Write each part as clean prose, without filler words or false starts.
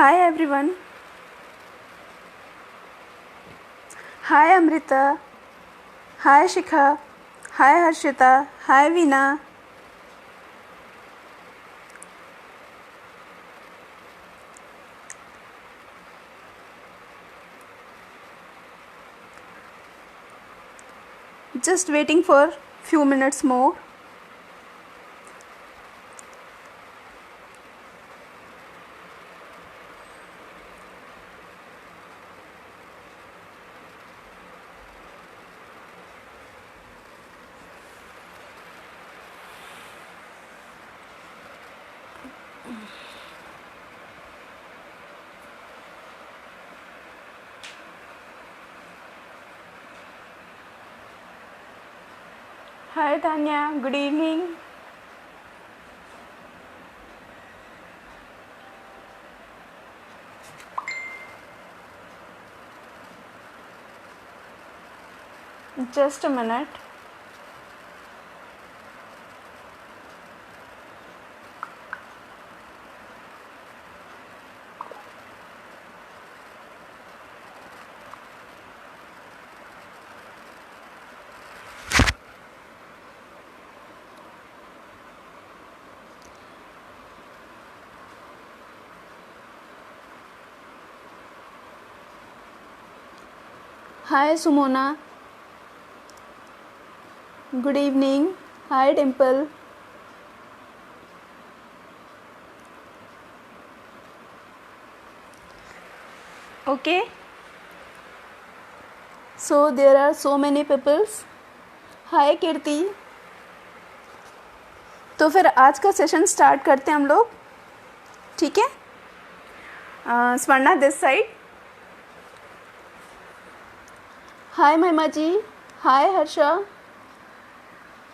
Hi everyone. Hi Amrita. Hi Shikha. Hi Harshita. Hi Veena. Just waiting for few minutes more. Hi Tanya. Good evening. Just a minute. Hi Sumona. Good evening. Hi Dimple. Okay. So there are so many peoples. Hi कीर्ति. तो फिर आज का session start करते हैं हम लोग. ठीक है. Swarna this side. Hi Mahima ji. Hi Harsha.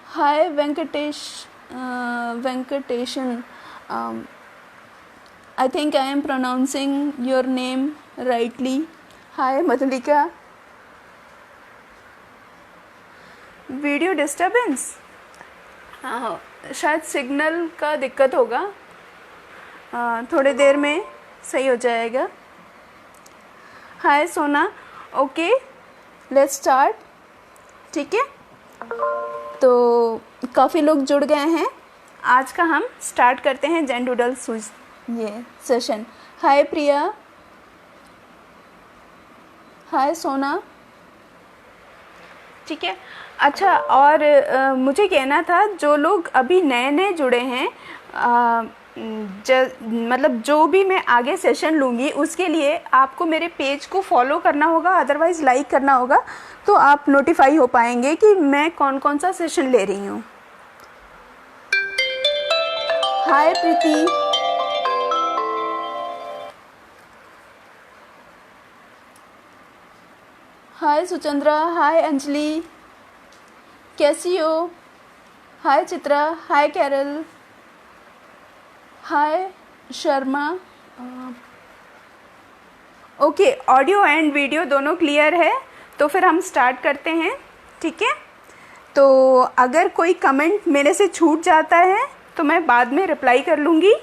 Hi Venkatesan. I think I am pronouncing your name rightly. Hi Madhulika. Video disturbance. हाँ, शायद सिग्नल का दिक्कत होगा. थोड़ी देर में सही हो जाएगा. हाय सोना. Okay, let's start. ठीक है. तो काफ़ी लोग जुड़ गए हैं. आज का हम स्टार्ट करते हैं जेन डूडल सूज ये सेशन. हाय प्रिया. हाय सोना. ठीक है. अच्छा, और मुझे कहना था जो लोग अभी नए नए जुड़े हैं, मतलब जो भी मैं आगे सेशन लूँगी उसके लिए आपको मेरे पेज को फॉलो करना होगा, अदरवाइज़ लाइक करना होगा, तो आप नोटिफाई हो पाएंगे कि मैं कौन कौन सा सेशन ले रही हूँ. हाय प्रीति. हाय सुचंद्रा. हाय अंजलि. कैसी हो? Hi Chitra. Hi Carol. Hi Sharma. Okay, audio and video दोनों क्लियर है. तो फिर हम स्टार्ट करते हैं. ठीक है. तो अगर कोई कमेंट मेरे से छूट जाता है तो मैं बाद में रिप्लाई कर लूँगी.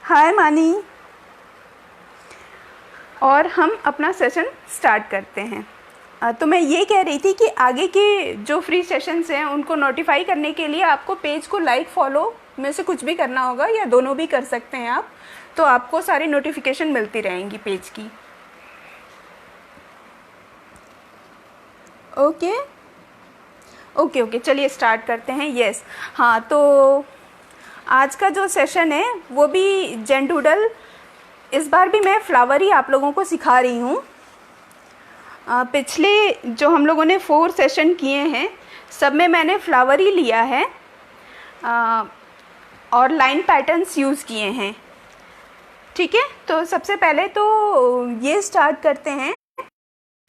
हाय मानी. और हम अपना सेशन स्टार्ट करते हैं. तो मैं ये कह रही थी कि आगे के जो फ्री सेशंस हैं उनको नोटिफाई करने के लिए आपको पेज को लाइक फॉलो में से कुछ भी करना होगा, या दोनों भी कर सकते हैं आप. तो आपको सारी नोटिफिकेशन मिलती रहेंगी पेज की. ओके ओके ओके, चलिए स्टार्ट करते हैं. यस. हाँ, तो आज का जो सेशन है वो भी जेन डूडल. इस बार भी मैं फ्लावर ही आप लोगों को सिखा रही हूँ. पिछले जो हम लोगों ने 4 सेशन किए हैं सब में मैंने फ्लावर ही लिया है और लाइन पैटर्न्स यूज़ किए हैं. ठीक है. तो सबसे पहले तो ये स्टार्ट करते हैं.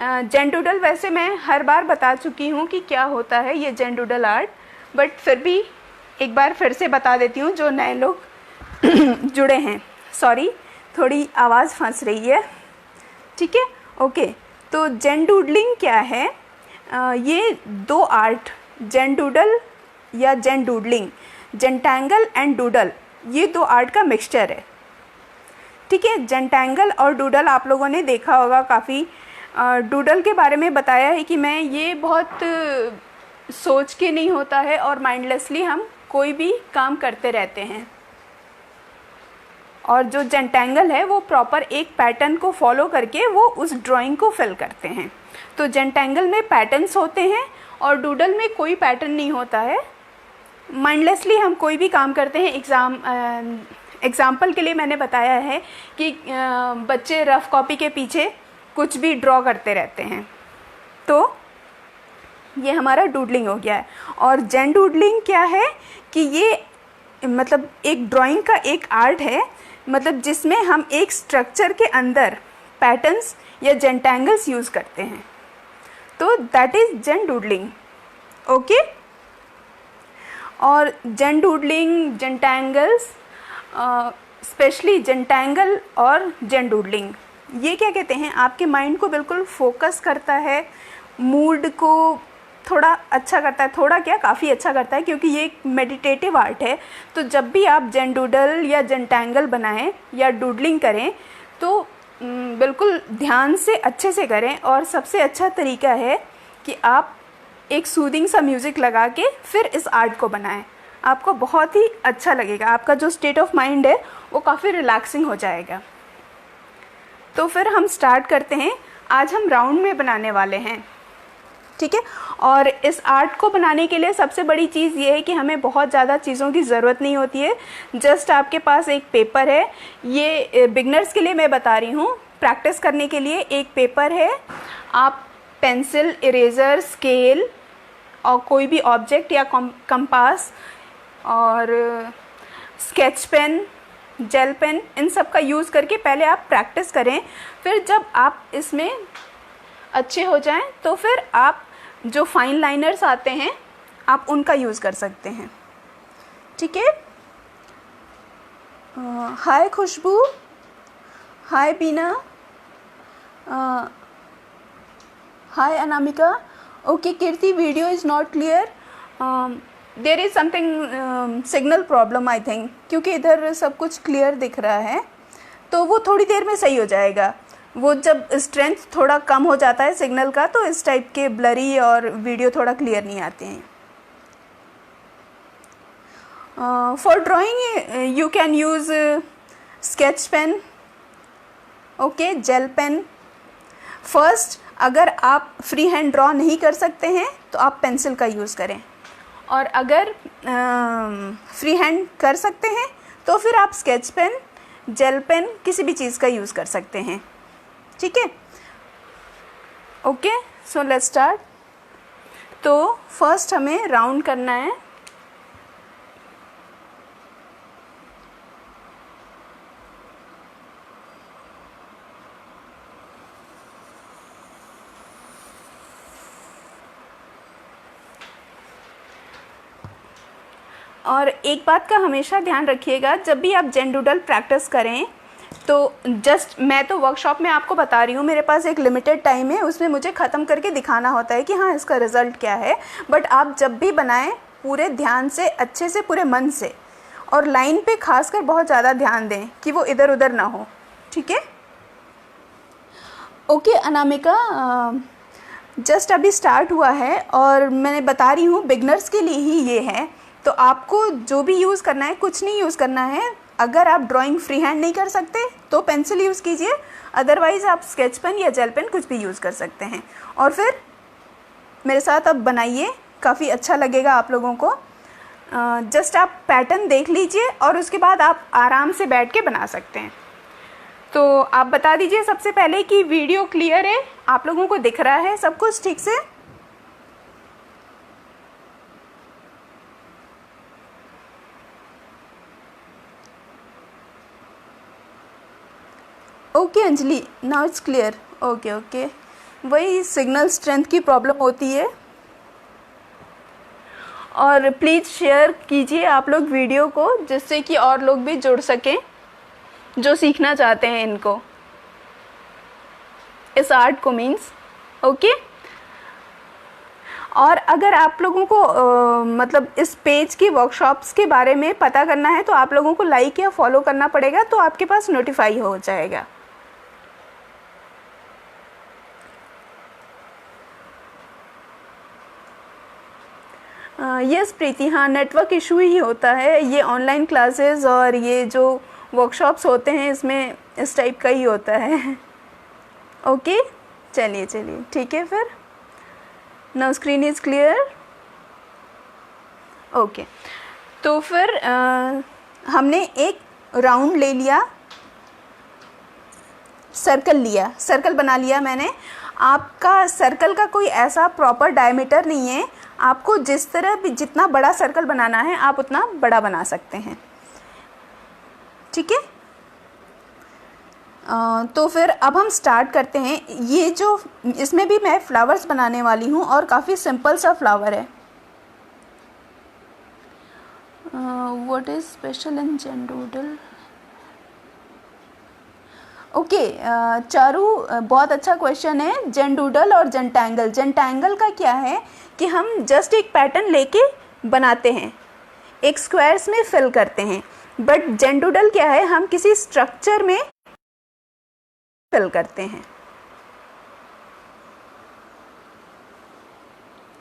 जेन डूडल वैसे मैं हर बार बता चुकी हूँ कि क्या होता है ये जेन डूडल आर्ट, बट फिर भी एक बार फिर से बता देती हूँ जो नए लोग जुड़े हैं. सॉरी, थोड़ी आवाज़ फंस रही है. ठीक है. ओके. तो जेन डूडलिंग क्या है? ये 2 आर्ट, जेन डूडल या जेन डूडलिंग, जेंटैंगल एंड डूडल, ये 2 आर्ट का मिक्सचर है. ठीक है। जेंटैंगल और डूडल आप लोगों ने देखा होगा काफ़ी। डूडल के बारे में बताया है कि मैं ये बहुत सोच के नहीं होता है और माइंडलेसली हम कोई भी काम करते रहते हैं। और जो जेंटैंगल है वो प्रॉपर एक पैटर्न को फॉलो करके वो उस ड्राइंग को फिल करते हैं। तो जेंटैंगल में पैटर्न्स होते हैं और डूडल में कोई पैटर्न नहीं होता है। माइंडलेसली हम कोई भी काम करते हैं। एग्ज़ाम्पल के लिए मैंने बताया है कि बच्चे रफ़ कॉपी के पीछे कुछ भी ड्रॉ करते रहते हैं। तो ये हमारा डूडलिंग हो गया है। और जेन डूडलिंग क्या है कि ये मतलब एक ड्राइंग का एक आर्ट है, मतलब जिसमें हम एक स्ट्रक्चर के अंदर पैटर्न्स या जेंटैंगल्स यूज़ करते हैं। तो that is zen doodling. Okay. और जेन डूडलिंग, जेंटैंगल्स, स्पेशली जेंटैंगल और जेन डूडलिंग, ये क्या कहते हैं, आपके माइंड को बिल्कुल फोकस करता है, मूड को थोड़ा अच्छा करता है, थोड़ा क्या काफ़ी अच्छा करता है, क्योंकि ये एक मेडिटेटिव आर्ट है। तो जब भी आप जेन डूडल या जेंटैंगल बनाएं या डूडलिंग करें तो बिल्कुल ध्यान से अच्छे से करें। और सबसे अच्छा तरीका है कि आप एक सूदिंग सा म्यूज़िक लगा के फिर इस आर्ट को बनाएं। आपको बहुत ही अच्छा लगेगा, आपका जो स्टेट ऑफ माइंड है वो काफ़ी रिलैक्सिंग हो जाएगा। तो फिर हम स्टार्ट करते हैं। आज हम राउंड में बनाने वाले हैं, ठीक है। और इस आर्ट को बनाने के लिए सबसे बड़ी चीज़ ये है कि हमें बहुत ज़्यादा चीज़ों की ज़रूरत नहीं होती है। जस्ट आपके पास एक पेपर है, ये बिगनर्स के लिए मैं बता रही हूँ, प्रैक्टिस करने के लिए एक पेपर है। आप पेंसिल, इरेज़र, स्केल और कोई भी ऑब्जेक्ट या कंपास और स्केच पेन, जेल पेन, इन सब का यूज़ करके पहले आप प्रैक्टिस करें। फिर जब आप इसमें अच्छे हो जाएं तो फिर आप जो फाइन लाइनर्स आते हैं आप उनका यूज़ कर सकते हैं, ठीक है। Hi Khushboo, hi Beena, hi Anamika. Okay Kirti, video is not clear, there is something signal problem I think, क्योंकि इधर सब कुछ क्लियर दिख रहा है। तो वो थोड़ी देर में सही हो जाएगा। वो जब स्ट्रेंथ थोड़ा कम हो जाता है सिग्नल का तो इस टाइप के ब्लरी और वीडियो थोड़ा क्लियर नहीं आते हैं। For drawing you can use sketch pen, okay, gel pen. First अगर आप फ्री हैंड ड्रॉ नहीं कर सकते हैं तो आप पेंसिल का यूज़ करें, और अगर फ्री हैंड कर सकते हैं तो फिर आप स्केच पेन, जेल पेन, किसी भी चीज़ का यूज़ कर सकते हैं, ठीक है। Okay, so let's start. तो फर्स्ट हमें राउंड करना है। और एक बात का हमेशा ध्यान रखिएगा, जब भी आप जेन डूडल प्रैक्टिस करें तो जस्ट मैं तो वर्कशॉप में आपको बता रही हूँ, मेरे पास एक लिमिटेड टाइम है, उसमें मुझे ख़त्म करके दिखाना होता है कि हाँ इसका रिज़ल्ट क्या है। बट आप जब भी बनाएं पूरे ध्यान से, अच्छे से, पूरे मन से, और लाइन पे खासकर बहुत ज़्यादा ध्यान दें कि वो इधर उधर ना हो, ठीक है। ओके अनामिका, जस्ट अभी स्टार्ट हुआ है और मैंने बता रही हूँ बिगनर्स के लिए ही ये है। तो आपको जो भी यूज़ करना है, कुछ नहीं यूज़ करना है। अगर आप ड्राइंग फ्री हैंड नहीं कर सकते तो पेंसिल यूज़ कीजिए, अदरवाइज़ आप स्केच पेन या जेल पेन कुछ भी यूज़ कर सकते हैं। और फिर मेरे साथ अब बनाइए, काफ़ी अच्छा लगेगा आप लोगों को। जस्ट आप पैटर्न देख लीजिए और उसके बाद आप आराम से बैठ के बना सकते हैं। तो आप बता दीजिए सबसे पहले कि वीडियो क्लियर है, आप लोगों को दिख रहा है सब कुछ ठीक से? Okay Anjali, now it's clear. Okay okay, वही सिग्नल स्ट्रेंथ की प्रॉब्लम होती है। और प्लीज़ शेयर कीजिए आप लोग वीडियो को, जिससे कि और लोग भी जुड़ सकें जो सीखना चाहते हैं इनको, इस आर्ट को, मीन्स। ओके। और अगर आप लोगों को मतलब इस पेज की वर्कशॉप्स के बारे में पता करना है तो आप लोगों को लाइक या फॉलो करना पड़ेगा, तो आपके पास नोटिफाई हो जाएगा। यस प्रीति, हाँ नेटवर्क इशू ही होता है, ये ऑनलाइन क्लासेस और ये जो वर्कशॉप्स होते हैं इसमें इस टाइप का ही होता है। ओके चलिए चलिए ठीक है, फिर now screen is clear. Okay, तो फिर हमने एक राउंड ले लिया, सर्कल लिया, सर्कल बना लिया मैंने। आपका सर्कल का कोई ऐसा प्रॉपर डायमीटर नहीं है, आपको जिस तरह भी जितना बड़ा सर्कल बनाना है आप उतना बड़ा बना सकते हैं, ठीक है। तो फिर अब हम स्टार्ट करते हैं। ये जो इसमें भी मैं फ्लावर्स बनाने वाली हूँ और काफ़ी सिंपल सा फ्लावर है। What is special in zendoodle? Okay Charu, बहुत अच्छा क्वेश्चन है। जेनडूडल और जेंटैंगल, जेंटैंगल का क्या है कि हम जस्ट एक पैटर्न लेके बनाते हैं, एक स्क्वायर्स में फिल करते हैं, बट जेनडूडल क्या है, हम किसी स्ट्रक्चर में फिल करते हैं।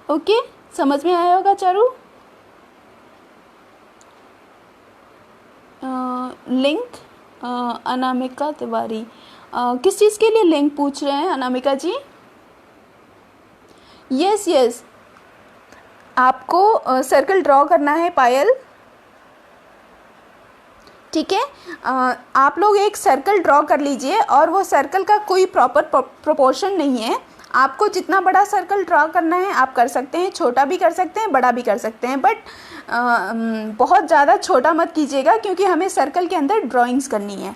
ओके समझ में आया होगा चारू। लिंक अनामिका तिवारी, किस चीज़ के लिए लिंक पूछ रहे हैं अनामिका जी? यस यस, आपको सर्कल ड्रॉ करना है पायल, ठीक है। आप लोग एक सर्कल ड्रॉ कर लीजिए और वो सर्कल का कोई प्रॉपर प्रोपोर्शन नहीं है, आपको जितना बड़ा सर्कल ड्रॉ करना है आप कर सकते हैं, छोटा भी कर सकते हैं, बड़ा भी कर सकते हैं, बट बहुत ज़्यादा छोटा मत कीजिएगा क्योंकि हमें सर्कल के अंदर ड्राइंग्स करनी है,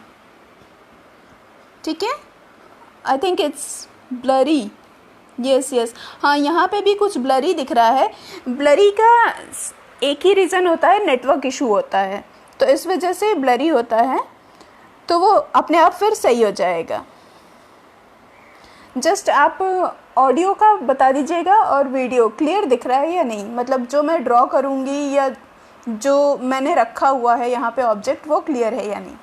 ठीक है। I think it's blurry, yes yes, हाँ यहाँ पे भी कुछ ब्लरी दिख रहा है। ब्लरी का एक ही रीज़न होता है, नेटवर्क इशू होता है, तो इस वजह से ब्लरी होता है, तो वो अपने आप फिर सही हो जाएगा। जस्ट आप ऑडियो का बता दीजिएगा और वीडियो क्लियर दिख रहा है या नहीं, मतलब जो मैं ड्रॉ करूँगी या जो मैंने रखा हुआ है यहाँ पे ऑब्जेक्ट वो क्लियर है या नहीं।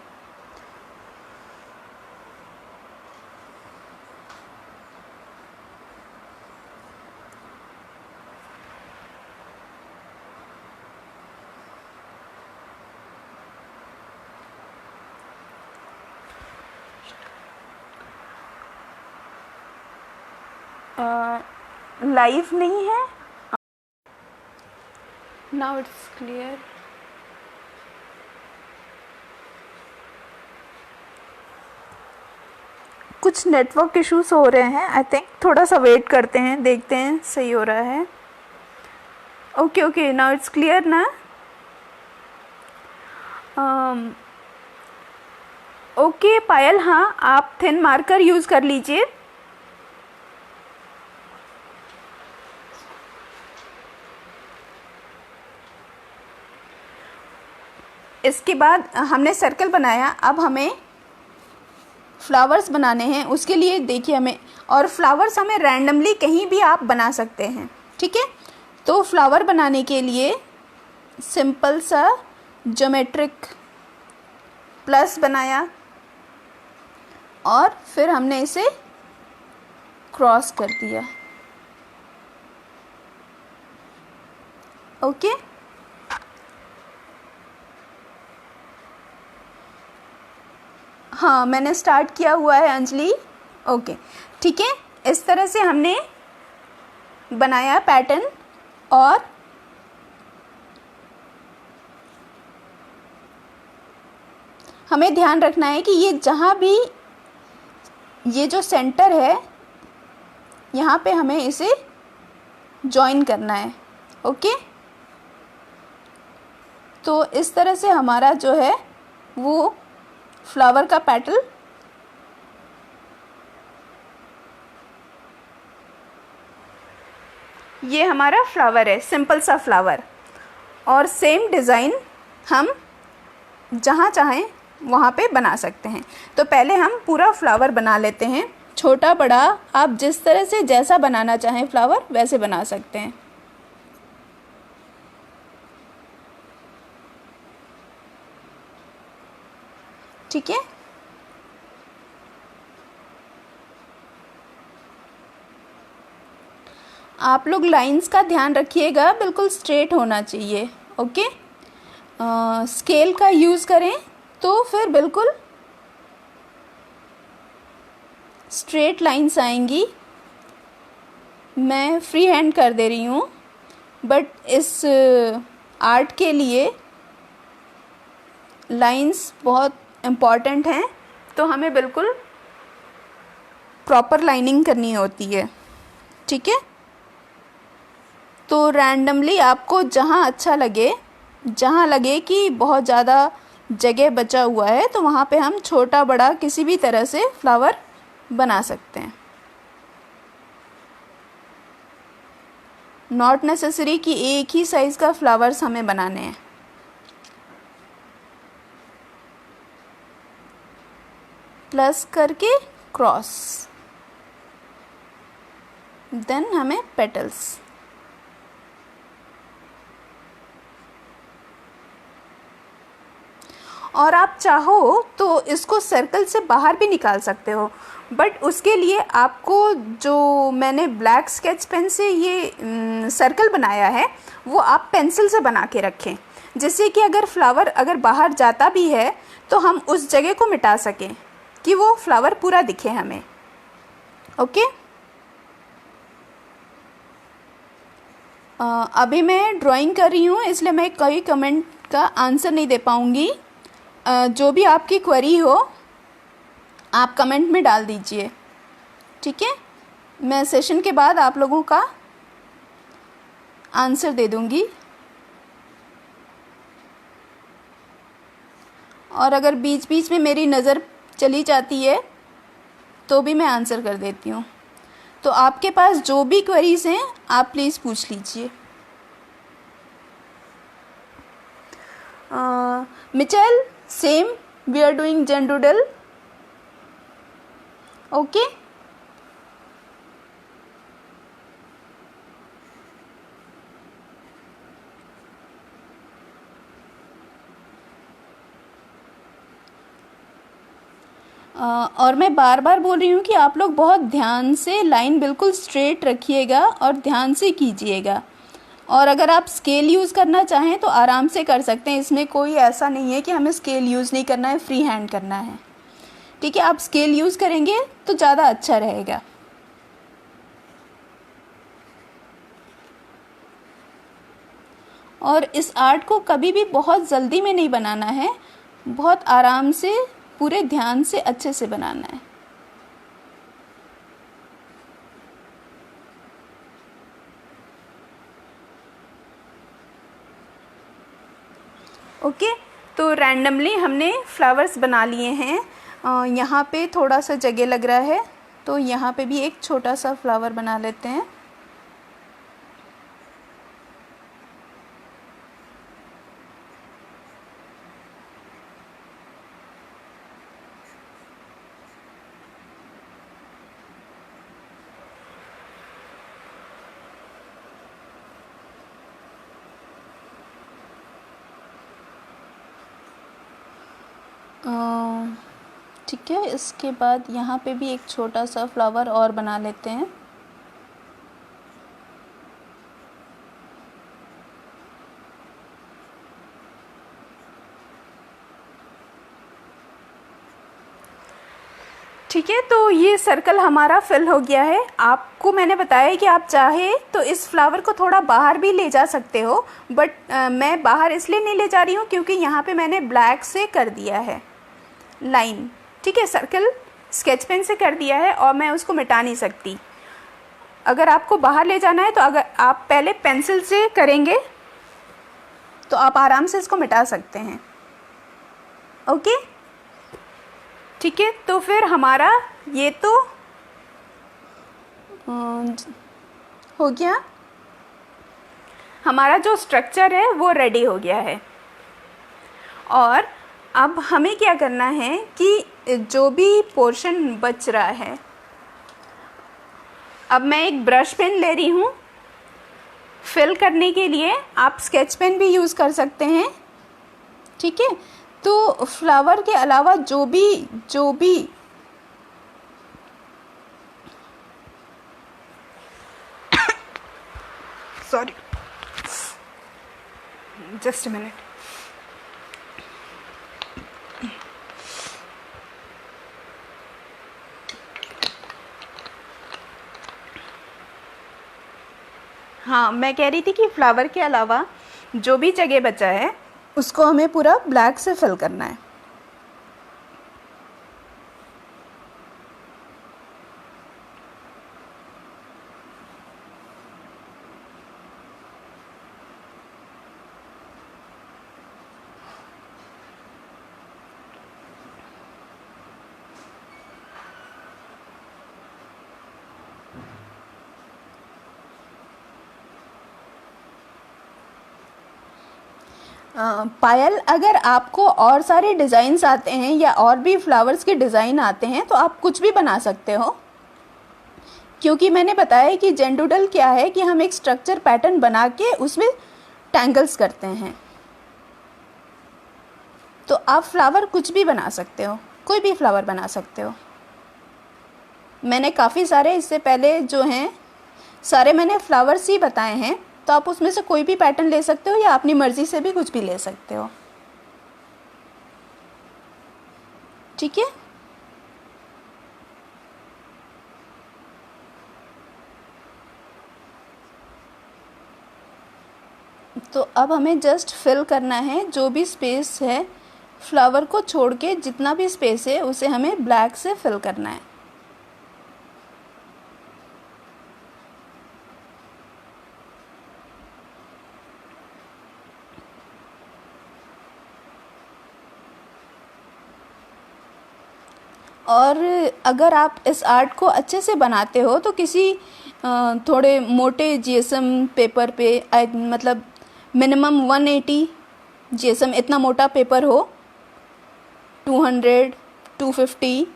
लाइव नहीं है, नाउ इट्स क्लियर। कुछ नेटवर्क इश्यूज हो रहे हैं, आई थिंक थोड़ा सा वेट करते हैं, देखते हैं सही हो रहा है। Okay okay, now it's clear ना। ओके पायल, हाँ आप थिन मार्कर यूज़ कर लीजिए। इसके बाद हमने सर्कल बनाया, अब हमें फ्लावर्स बनाने हैं। उसके लिए देखिए हमें, और फ्लावर्स हमें रैंडमली कहीं भी आप बना सकते हैं, ठीक है। तो फ्लावर बनाने के लिए सिंपल सा ज्योमेट्रिक प्लस बनाया और फिर हमने इसे क्रॉस कर दिया, ओके। हाँ मैंने स्टार्ट किया हुआ है अंजलि, ओके ठीक है। इस तरह से हमने बनाया पैटर्न, और हमें ध्यान रखना है कि ये जहाँ भी ये जो सेंटर है यहाँ पे हमें इसे जॉइन करना है, ओके। तो इस तरह से हमारा जो है वो फ्लावर का पेटल ये हमारा फ्लावर है, सिंपल सा फ्लावर। और सेम डिज़ाइन हम जहाँ चाहें वहाँ पे बना सकते हैं। तो पहले हम पूरा फ्लावर बना लेते हैं, छोटा बड़ा आप जिस तरह से जैसा बनाना चाहें फ्लावर वैसे बना सकते हैं। ठीक है। आप लोग लाइंस का ध्यान रखिएगा, बिल्कुल स्ट्रेट होना चाहिए। ओके, स्केल का यूज़ करें तो फिर बिल्कुल स्ट्रेट लाइंस आएंगी। मैं फ्री हैंड कर दे रही हूँ, बट इस आर्ट के लिए लाइंस बहुत इम्पॉर्टेंट हैं, तो हमें बिल्कुल प्रॉपर लाइनिंग करनी होती है। ठीक है, तो रैंडमली आपको जहाँ अच्छा लगे, जहाँ लगे कि बहुत ज़्यादा जगह बचा हुआ है, तो वहाँ पे हम छोटा बड़ा किसी भी तरह से फ्लावर बना सकते हैं। नॉट नेसेसरी कि एक ही साइज़ का फ्लावर्स हमें बनाने हैं। प्लस करके क्रॉस, देन हमें पेटल्स। और आप चाहो तो इसको सर्कल से बाहर भी निकाल सकते हो, बट उसके लिए आपको जो मैंने ब्लैक स्केच पेन से ये सर्कल बनाया है वो आप पेंसिल से बना के रखें, जिससे कि अगर फ्लावर अगर बाहर जाता भी है तो हम उस जगह को मिटा सकें कि वो फ्लावर पूरा दिखे हमें। ओके, अभी मैं ड्राइंग कर रही हूँ, इसलिए मैं कोई कमेंट का आंसर नहीं दे पाऊँगी। जो भी आपकी क्वेरी हो आप कमेंट में डाल दीजिए। ठीक है, मैं सेशन के बाद आप लोगों का आंसर दे दूँगी, और अगर बीच बीच में मेरी नज़र चली जाती है तो भी मैं आंसर कर देती हूँ। तो आपके पास जो भी क्वेरीज हैं आप प्लीज़ पूछ लीजिए। Michelle, same, we are doing zen doodle. Okay, और मैं बार बार बोल रही हूँ कि आप लोग बहुत ध्यान से लाइन बिल्कुल स्ट्रेट रखिएगा और ध्यान से कीजिएगा। और अगर आप स्केल यूज़ करना चाहें तो आराम से कर सकते हैं, इसमें कोई ऐसा नहीं है कि हमें स्केल यूज़ नहीं करना है, फ्री हैंड करना है। ठीक है, आप स्केल यूज़ करेंगे तो ज़्यादा अच्छा रहेगा। और इस आर्ट को कभी भी बहुत जल्दी में नहीं बनाना है, बहुत आराम से, पूरे ध्यान से, अच्छे से बनाना है। ओके, तो रैंडमली हमने फ्लावर्स बना लिए हैं। यहाँ पे थोड़ा सा जगह लग रहा है, तो यहाँ पे भी एक छोटा सा फ्लावर बना लेते हैं। ठीक है, इसके बाद यहाँ पे भी एक छोटा सा फ्लावर और बना लेते हैं। ठीक है, तो ये सर्कल हमारा फिल हो गया है। आपको मैंने बताया कि आप चाहे तो इस फ्लावर को थोड़ा बाहर भी ले जा सकते हो, बट मैं बाहर इसलिए नहीं ले जा रही हूँ क्योंकि यहाँ पे मैंने ब्लैक से कर दिया है लाइन। ठीक है, सर्कल स्केच पेन से कर दिया है और मैं उसको मिटा नहीं सकती। अगर आपको बाहर ले जाना है तो अगर आप पहले पेंसिल से करेंगे तो आप आराम से इसको मिटा सकते हैं। ओके, ठीक है, तो फिर हमारा ये तो हो गया, हमारा जो स्ट्रक्चर है वो रेडी हो गया है। और अब हमें क्या करना है कि जो भी पोर्शन बच रहा है, अब मैं एक ब्रश पेन ले रही हूँ फिल करने के लिए। आप स्केच पेन भी यूज़ कर सकते हैं। ठीक है, तो फ्लावर के अलावा जो भी सॉरी, जस्ट अ मिनट। हाँ, मैं कह रही थी कि फ्लावर के अलावा जो भी जगह बचा है उसको हमें पूरा ब्लैक से फिल करना है। पायल, अगर आपको और सारे डिज़ाइंस आते हैं या और भी फ्लावर्स के डिज़ाइन आते हैं तो आप कुछ भी बना सकते हो, क्योंकि मैंने बताया कि जेंडूडल क्या है कि हम एक स्ट्रक्चर पैटर्न बना के उसमें टैंगल्स करते हैं। तो आप फ्लावर कुछ भी बना सकते हो, कोई भी फ्लावर बना सकते हो। मैंने काफ़ी सारे इससे पहले जो हैं सारे मैंने फ्लावर्स ही बताए हैं, तो आप उसमें से कोई भी पैटर्न ले सकते हो या अपनी मर्ज़ी से भी कुछ भी ले सकते हो। ठीक है, तो अब हमें जस्ट फिल करना है जो भी स्पेस है, फ्लावर को छोड़ के जितना भी स्पेस है उसे हमें ब्लैक से फिल करना है। और अगर आप इस आर्ट को अच्छे से बनाते हो तो किसी थोड़े मोटे जीएसएम पेपर पे, मतलब मिनिमम 180 जीएसएम, इतना मोटा पेपर हो, 200 250,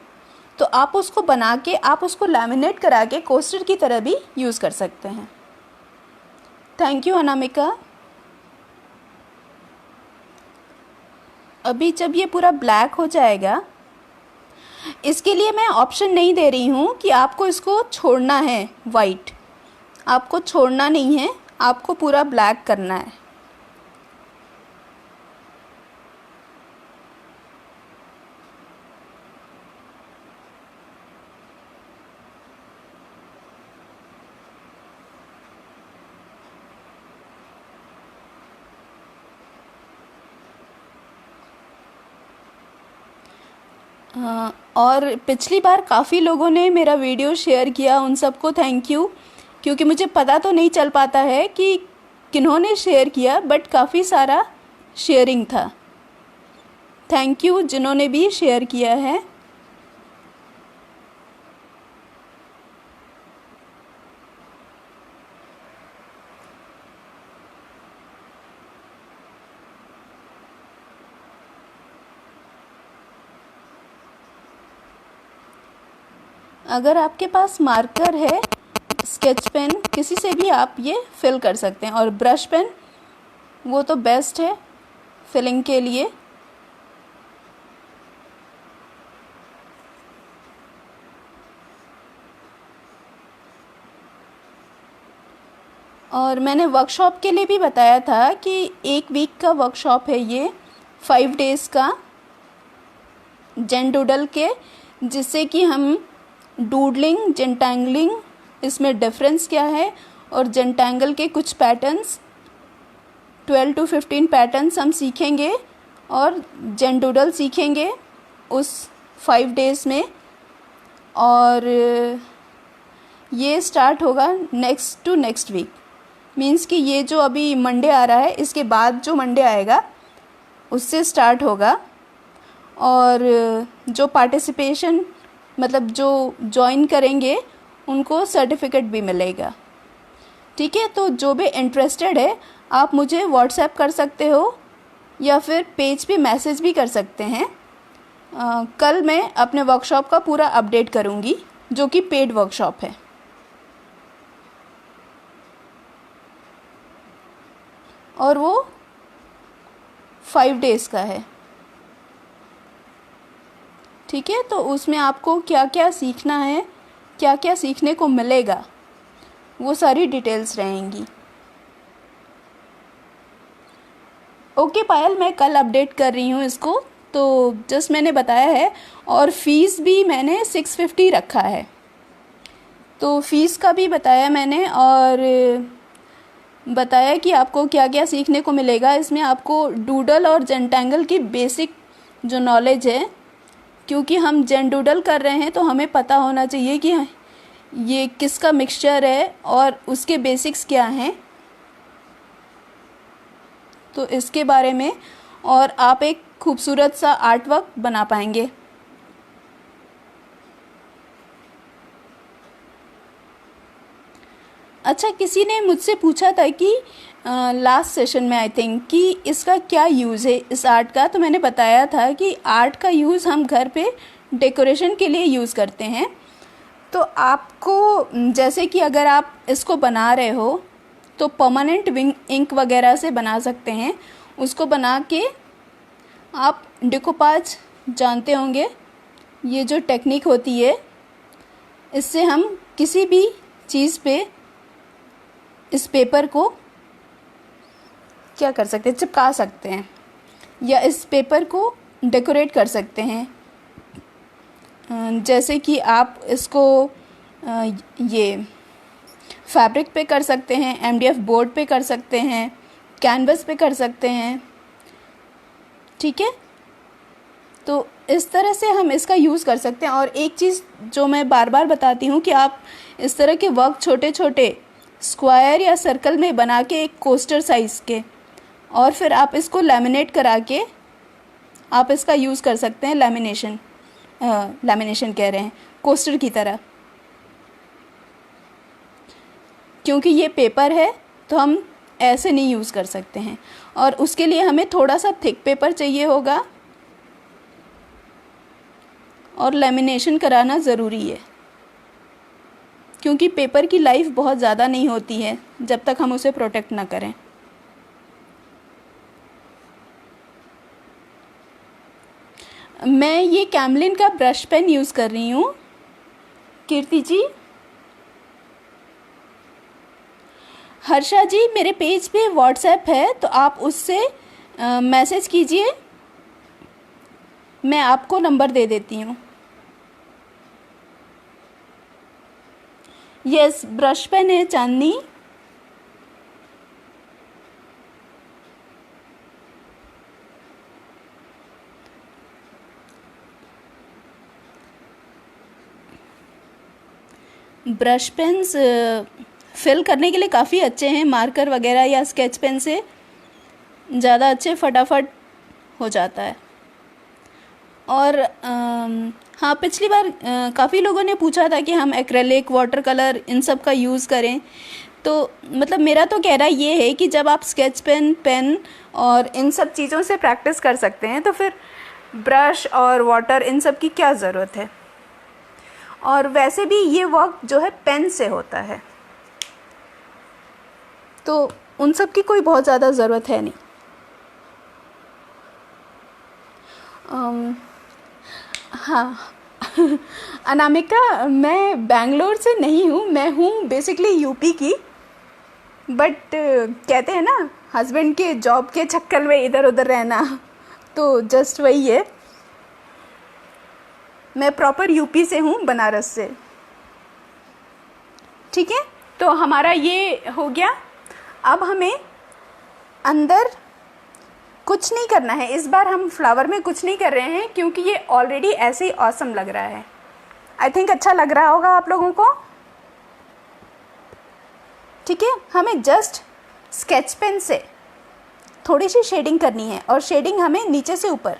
तो आप उसको बना के आप उसको लैमिनेट करा के कोस्टर की तरह भी यूज़ कर सकते हैं। Thank you Anamika. अभी जब ये पूरा ब्लैक हो जाएगा, इसके लिए मैं ऑप्शन नहीं दे रही हूँ कि आपको इसको छोड़ना है वाइट, आपको छोड़ना नहीं है, आपको पूरा ब्लैक करना है। और पिछली बार काफ़ी लोगों ने मेरा वीडियो शेयर किया, उन सबको थैंक यू, क्योंकि मुझे पता तो नहीं चल पाता है कि किन्होंने शेयर किया, बट काफ़ी सारा शेयरिंग था। थैंक यू जिन्होंने भी शेयर किया है। अगर आपके पास मार्कर है, स्केच पेन, किसी से भी आप ये फिल कर सकते हैं, और ब्रश पेन वो तो बेस्ट है फिलिंग के लिए। और मैंने वर्कशॉप के लिए भी बताया था कि 1 वीक का वर्कशॉप है ये, 5 डेज़ का जेन डूडल के, जिससे कि हम डूडलिंग, जेंटैंगलिंग, इसमें डिफरेंस क्या है, और जेंटैंगल के कुछ पैटर्न्स 12 to 15 पैटर्न्स हम सीखेंगे और जेन डूडल सीखेंगे उस 5 डेज़ में। और ये स्टार्ट होगा next to next week, means कि ये जो अभी मंडे आ रहा है इसके बाद जो मंडे आएगा उससे स्टार्ट होगा। और जो पार्टिसिपेशन, मतलब जो ज्वाइन करेंगे उनको सर्टिफिकेट भी मिलेगा। ठीक है, तो जो भी इंटरेस्टेड है आप मुझे व्हाट्सएप कर सकते हो या फिर पेज पे मैसेज भी कर सकते हैं। कल मैं अपने वर्कशॉप का पूरा अपडेट करूँगी, जो कि पेड वर्कशॉप है। और वो 5 डेज़ का है। ठीक है, तो उसमें आपको क्या क्या सीखना है, क्या क्या सीखने को मिलेगा, वो सारी डिटेल्स रहेंगी। ओके पायल, मैं कल अपडेट कर रही हूँ इसको, तो जस्ट मैंने बताया है। और फ़ीस भी मैंने 650 रखा है, तो फ़ीस का भी बताया मैंने, और बताया कि आपको क्या क्या सीखने को मिलेगा। इसमें आपको डूडल और जेंटैंगल की बेसिक जो नॉलेज है, क्योंकि हम जेंडूडल कर रहे हैं तो हमें पता होना चाहिए कि ये किसका मिक्सचर है और उसके बेसिक्स क्या हैं, तो इसके बारे में, और आप एक खूबसूरत सा आर्ट वर्क बना पाएंगे। अच्छा, किसी ने मुझसे पूछा था कि लास्ट सेशन में आई थिंक कि इसका क्या यूज़ है इस आर्ट का, तो मैंने बताया था कि आर्ट का यूज़ हम घर पे डेकोरेशन के लिए यूज़ करते हैं। तो आपको जैसे कि अगर आप इसको बना रहे हो तो परमानेंट विंग इंक वगैरह से बना सकते हैं। उसको बना के आप डिकोपाज जानते होंगे, ये जो टेक्निक होती है, इससे हम किसी भी चीज़ पे इस पेपर को क्या कर सकते हैं, चिपका सकते हैं, या इस पेपर को डेकोरेट कर सकते हैं। जैसे कि आप इसको ये फैब्रिक पे कर सकते हैं, एमडीएफ बोर्ड पे कर सकते हैं, कैनवस पे कर सकते हैं। ठीक है, तो इस तरह से हम इसका यूज़ कर सकते हैं। और एक चीज़ जो मैं बार बार बताती हूँ कि आप इस तरह के वर्क छोटे छोटे स्क्वायर या सर्कल में बना के एक कोस्टर साइज़ के, और फिर आप इसको लैमिनेट करा के आप इसका यूज़ कर सकते हैं, लैमिनेशन कह रहे हैं, कोस्टर की तरह। क्योंकि ये पेपर है तो हम ऐसे नहीं यूज़ कर सकते हैं, और उसके लिए हमें थोड़ा सा थिक पेपर चाहिए होगा, और लैमिनेशन कराना ज़रूरी है, क्योंकि पेपर की लाइफ बहुत ज़्यादा नहीं होती है जब तक हम उसे प्रोटेक्ट ना करें। मैं ये कैमलिन का ब्रश पेन यूज़ कर रही हूँ कीर्ति जी। हर्षा जी, मेरे पेज पे व्हाट्सएप है, तो आप उससे मैसेज कीजिए, मैं आपको नंबर दे देती हूँ। यस, ब्रश पेन है चांदनी। ब्रश पेन्स फिल करने के लिए काफ़ी अच्छे हैं, मार्कर वगैरह या स्केच पेन से ज़्यादा अच्छे, फटाफट हो जाता है। और हाँ, पिछली बार काफ़ी लोगों ने पूछा था कि हम एक्रेलिक, वाटर कलर, इन सब का यूज़ करें, तो मतलब मेरा तो कहना ये है कि जब आप स्केच पेन, पेन और इन सब चीज़ों से प्रैक्टिस कर सकते हैं, तो फिर ब्रश और वाटर इन सब की क्या ज़रूरत है। और वैसे भी ये वर्क जो है पेन से होता है, तो उन सब की कोई बहुत ज़्यादा ज़रूरत है नहीं। हाँ अनामिका, मैं बैंगलोर से नहीं हूँ, मैं हूँ बेसिकली यूपी की, बट कहते हैं ना, हस्बैंड के जॉब के चक्कर में इधर उधर रहना, तो जस्ट वही है। मैं प्रॉपर यूपी से हूँ, बनारस से। ठीक है, तो हमारा ये हो गया। अब हमें अंदर कुछ नहीं करना है, इस बार हम फ्लावर में कुछ नहीं कर रहे हैं, क्योंकि ये ऑलरेडी ऐसे ही ऑसम लग रहा है। आई थिंक अच्छा लग रहा होगा आप लोगों को। ठीक है, हमें जस्ट स्केच पेन से थोड़ी सी शेडिंग करनी है, और शेडिंग हमें नीचे से ऊपर।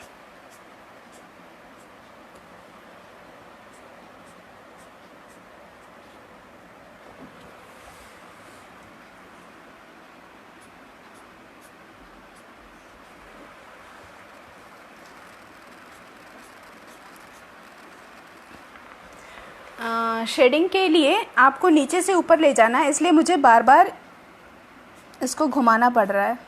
शेडिंग के लिए आपको नीचे से ऊपर ले जाना है, इसलिए मुझे बार बार इसको घुमाना पड़ रहा है।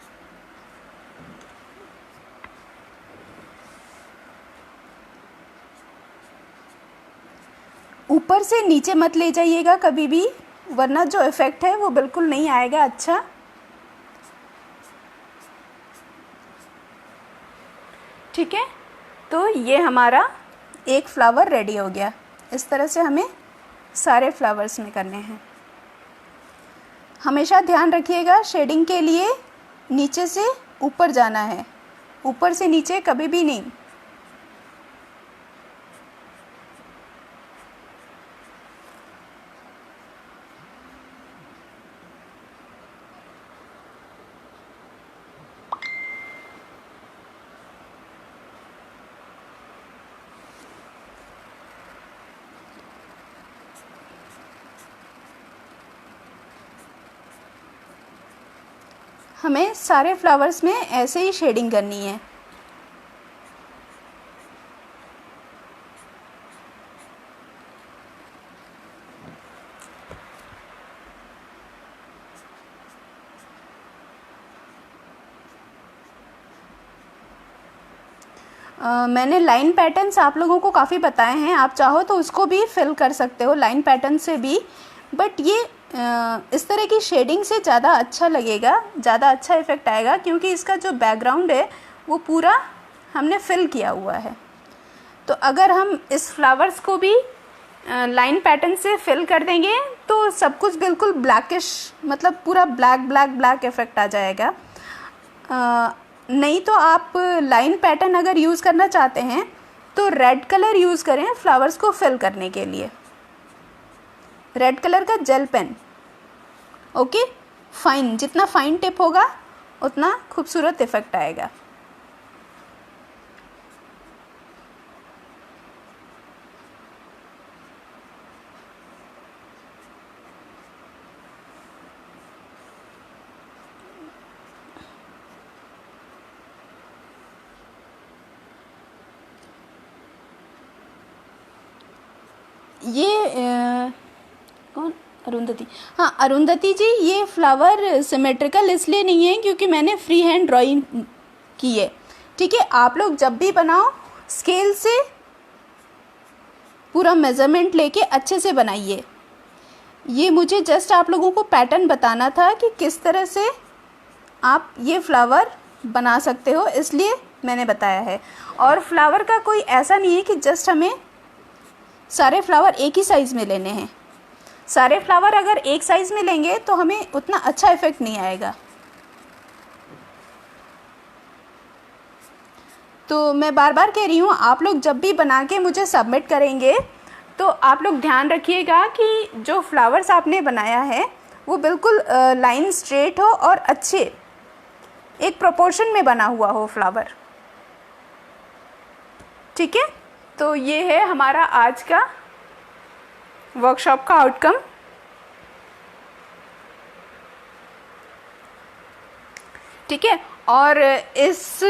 ऊपर से नीचे मत ले जाइएगा कभी भी, वरना जो इफ़ेक्ट है वो बिल्कुल नहीं आएगा अच्छा। ठीक है, तो ये हमारा एक फ्लावर रेडी हो गया। इस तरह से हमें सारे फ्लावर्स में करने हैं। हमेशा ध्यान रखिएगा शेडिंग के लिए नीचे से ऊपर जाना है, ऊपर से नीचे कभी भी नहीं। हमें सारे फ्लावर्स में ऐसे ही शेडिंग करनी है। मैंने लाइन पैटर्न्स आप लोगों को काफ़ी बताए हैं, आप चाहो तो उसको भी फिल कर सकते हो लाइन पैटर्न से भी, बट ये इस तरह की शेडिंग से ज़्यादा अच्छा लगेगा, ज़्यादा अच्छा इफ़ेक्ट आएगा, क्योंकि इसका जो बैकग्राउंड है वो पूरा हमने फिल किया हुआ है। तो अगर हम इस फ्लावर्स को भी लाइन पैटर्न से फिल कर देंगे तो सब कुछ बिल्कुल ब्लैकिश, मतलब पूरा ब्लैक ब्लैक ब्लैक इफ़ेक्ट आ जाएगा। नहीं तो आप लाइन पैटर्न अगर यूज़ करना चाहते हैं तो रेड कलर यूज़ करें फ्लावर्स को फिल करने के लिए, रेड कलर का जेल पेन। ओके, फाइन, जितना फाइन टिप होगा उतना खूबसूरत इफ़ेक्ट आएगा। ये कौन, अरुंधति, हाँ अरुंधति जी, ये फ्लावर सिमेट्रिकल इसलिए नहीं है क्योंकि मैंने फ्री हैंड ड्राइंग की है। ठीक है, आप लोग जब भी बनाओ स्केल से पूरा मेज़रमेंट लेके अच्छे से बनाइए। ये मुझे जस्ट आप लोगों को पैटर्न बताना था कि किस तरह से आप ये फ्लावर बना सकते हो, इसलिए मैंने बताया है। और फ्लावर का कोई ऐसा नहीं है कि जस्ट हमें सारे फ्लावर एक ही साइज़ में लेने हैं। सारे फ्लावर अगर एक साइज़ में लेंगे तो हमें उतना अच्छा इफ़ेक्ट नहीं आएगा। तो मैं बार बार कह रही हूँ, आप लोग जब भी बना के मुझे सबमिट करेंगे तो आप लोग ध्यान रखिएगा कि जो फ्लावर्स आपने बनाया है वो बिल्कुल लाइन स्ट्रेट हो और अच्छे एक प्रोपोर्शन में बना हुआ हो फ्लावर। ठीक है, तो ये है हमारा आज का वर्कशॉप का आउटकम। ठीक है, और इस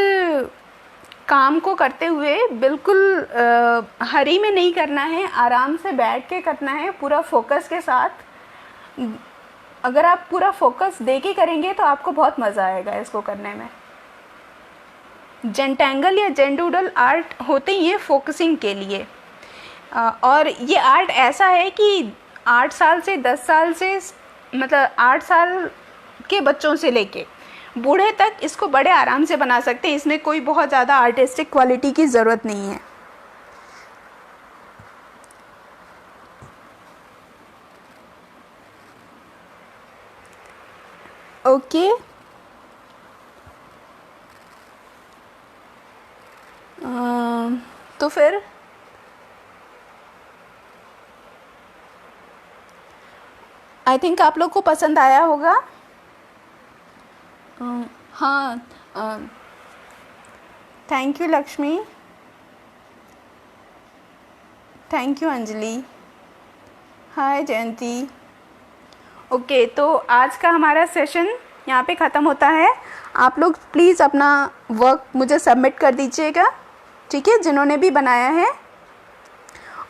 काम को करते हुए बिल्कुल हरी में नहीं करना है, आराम से बैठ के करना है पूरा फोकस के साथ। अगर आप पूरा फोकस दे के करेंगे तो आपको बहुत मज़ा आएगा इसको करने में। जेंटैंगल या जेंडूडल आर्ट होते ही ये फोकसिंग के लिए, और ये आर्ट ऐसा है कि 8 साल से 10 साल से, मतलब 8 साल के बच्चों से लेके बूढ़े तक इसको बड़े आराम से बना सकते हैं। इसमें कोई बहुत ज़्यादा आर्टिस्टिक क्वालिटी की ज़रूरत नहीं है। ओके, तो फिर आई थिंक आप लोग को पसंद आया होगा। हाँ, thank you Lakshmi, thank you Anjali, hi Jayanti. Okay, तो आज का हमारा सेशन यहाँ पे ख़त्म होता है। आप लोग प्लीज़ अपना वर्क मुझे सबमिट कर दीजिएगा, ठीक है, जिन्होंने भी बनाया है।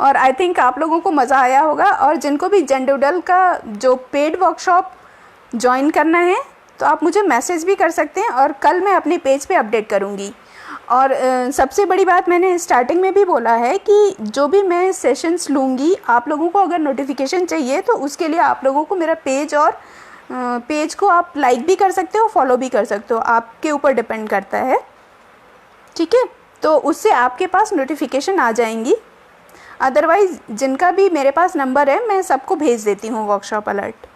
और आई थिंक आप लोगों को मज़ा आया होगा। और जिनको भी जेंडूडल का जो पेड वर्कशॉप ज्वाइन करना है तो आप मुझे मैसेज भी कर सकते हैं, और कल मैं अपने पेज पे अपडेट करूँगी। और सबसे बड़ी बात मैंने स्टार्टिंग में भी बोला है कि जो भी मैं सेशंस लूँगी, आप लोगों को अगर नोटिफिकेशन चाहिए तो उसके लिए आप लोगों को मेरा पेज और पेज को आप लाइक भी कर सकते हो, फॉलो भी कर सकते हो, आपके ऊपर डिपेंड करता है। ठीक है, तो उससे आपके पास नोटिफिकेशन आ जाएंगी। अदरवाइज़ जिनका भी मेरे पास नंबर है मैं सबको भेज देती हूँ वर्कशॉप अलर्ट।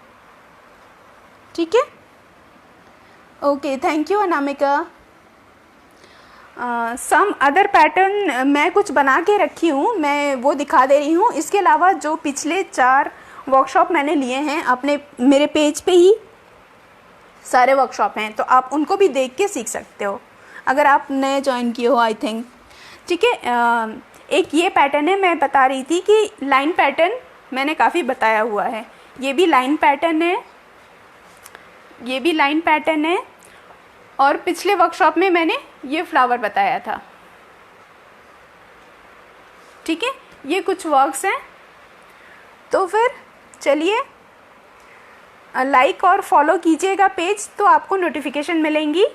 ठीक है, okay, thank you Anamika. Some other pattern मैं कुछ बना के रखी हूँ, मैं वो दिखा दे रही हूँ। इसके अलावा जो पिछले 4 वर्कशॉप मैंने लिए हैं अपने मेरे पेज पे ही सारे वर्कशॉप हैं, तो आप उनको भी देख के सीख सकते हो अगर आप नए ज्वाइन किए हो आई थिंक। ठीक है, एक ये पैटर्न है, मैं बता रही थी कि लाइन पैटर्न मैंने काफ़ी बताया हुआ है। ये भी लाइन पैटर्न है, ये भी लाइन पैटर्न है, और पिछले वर्कशॉप में मैंने ये फ्लावर बताया था। ठीक है, ये कुछ वर्क्स हैं। तो फिर चलिए लाइक और फॉलो कीजिएगा पेज, तो आपको नोटिफिकेशन मिलेंगी।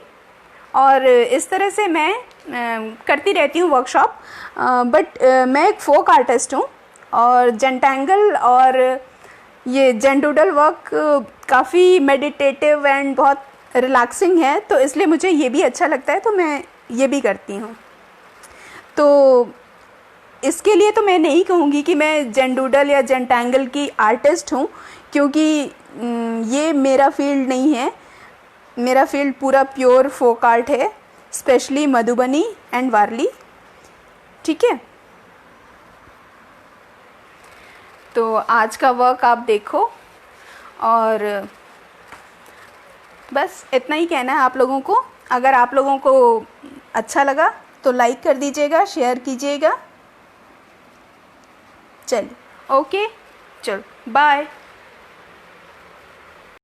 और इस तरह से मैं करती रहती हूँ वर्कशॉप। बट मैं एक फोक आर्टिस्ट हूँ और जेंटैंगल और ये जेंडूडल वर्क काफ़ी मेडिटेटिव एंड बहुत रिलैक्सिंग है, तो इसलिए मुझे ये भी अच्छा लगता है, तो मैं ये भी करती हूँ। तो इसके लिए तो मैं नहीं कहूँगी कि मैं जेंडूडल या जेंटैंगल की आर्टिस्ट हूँ, क्योंकि ये मेरा फील्ड नहीं है। मेरा फील्ड पूरा प्योर फोक आर्ट है, स्पेशली मधुबनी एंड वारली। ठीक है, तो आज का वर्क आप देखो, और बस इतना ही कहना है आप लोगों को। अगर आप लोगों को अच्छा लगा तो लाइक कर दीजिएगा, शेयर कीजिएगा। चलिए, ओके, चलो बाय।